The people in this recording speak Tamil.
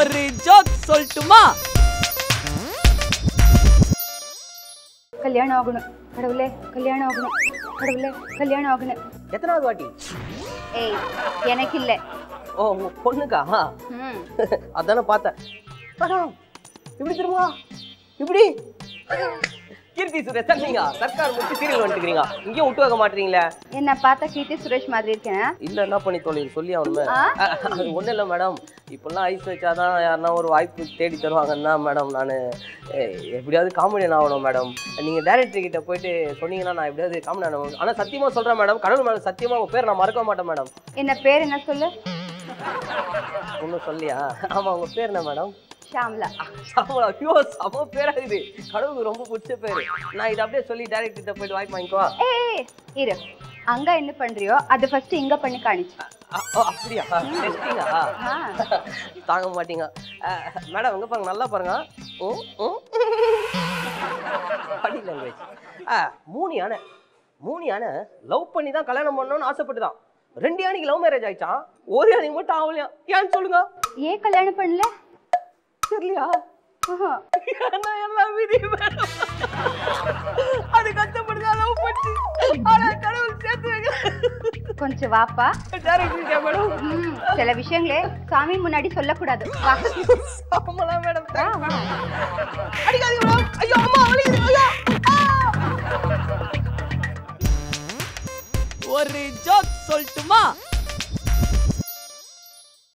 ஒரு ஜோக் சொல்லட்டுமா? கல்யாணம் ஆகணும் கடவுளே, கல்யாணம் ஆகணும் கடவுளே, கல்யாணம் ஆகணும். எத்தனாவது வாட்டி? ஏய் எனக்கு இல்ல. ஓ பொண்ணுக்கா? அதானே பார்த்தேன். மேடம் இப்படி திரும்ப இப்படி கீர்த்தி சுரேஷ் நீங்க சர்க்கார் முடிச்சு சீரியல் வந்துட்டுக்கிறீங்க, இங்கேயும் விட்டு வைக்க மாட்டீங்களே. என்ன பார்த்தா கீர்த்தி சுரேஷ் மாதிரி இருக்கேன். இல்ல என்ன பண்ணி தொழில் சொல்லி அவனுமே. அது ஒன்றும் இல்லை மேடம், இப்பெல்லாம் ஐஸ் வச்சாதான் யாருன்னா ஒரு வாய்ப்பு தேடி தருவாங்கன்னா மேடம் நான் எப்படியாவது காமெடியன் ஆகணும் மேடம். நீங்கள் டேரக்டர் கிட்ட போயிட்டு சொன்னீங்கன்னா நான் எப்படியாவது காமெடி ஆகணும். ஆனால் சத்தியமாக சொல்கிறேன் மேடம், கடவுள் மேடம் சத்தியமாக உங்கள் பேர் நான் மறக்க மாட்டேன் மேடம். என்ன பேர் என்ன சொல்லு? ஒன்றும் சொல்லியா? ஆமாம் உங்கள் பேர் என்ன மேடம்? ஷாம்லா. ஷாம்லா, ஐயோ சம பேரா இது, கடவுளுக்கு ரொம்ப பிடிச்ச பேரு. நான் இதை அப்படியே சொல்லி டேரக்டர் கிட்ட போயிட்டு வாய்ப்பு வாங்கிக்குவா. ஏய் இரு, அங்க என்ன பண்றியோ அது ஃபர்ஸ்ட் இங்க பண்ணி காணிச்சு. அப்படியா? டெஸ்டிங்கா? தாங்க மாட்டீங்க மேடம். எங்க பாருங்க, நல்லா பாருங்க. Body language. மூணு யானை லவ் பண்ணி தான் கல்யாணம் பண்ணணும்னு ஆசைப்பட்டுதான். 2 யானைக்கு லவ் மேரேஜ் ஆயிடுச்சான், ஒரு யானைக்கு மட்டும் ஆகலையா. ஏன்னு சொல்லுங்க. ஏன் கல்யாணம் பண்ணல? தெரியலையா? எல்லாம் விதி மேடம். அது கஷ்டப்படுதா லவ் பண்ணி. ஆனா கடவுள் சேர்த்து வைக்க. கொஞ்சம் வாப்பா. டேரக்டர் மேடம், சில விஷயங்களே சாமி முன்னாடி சொல்லக்கூடாது. வா. ஆமாலா மேடம். அடிக்காதீங்க மேடம். ஐயோ அம்மா வலிக்குது. ஐயோ. ஒரு ஜோக் சொல்லட்டுமா?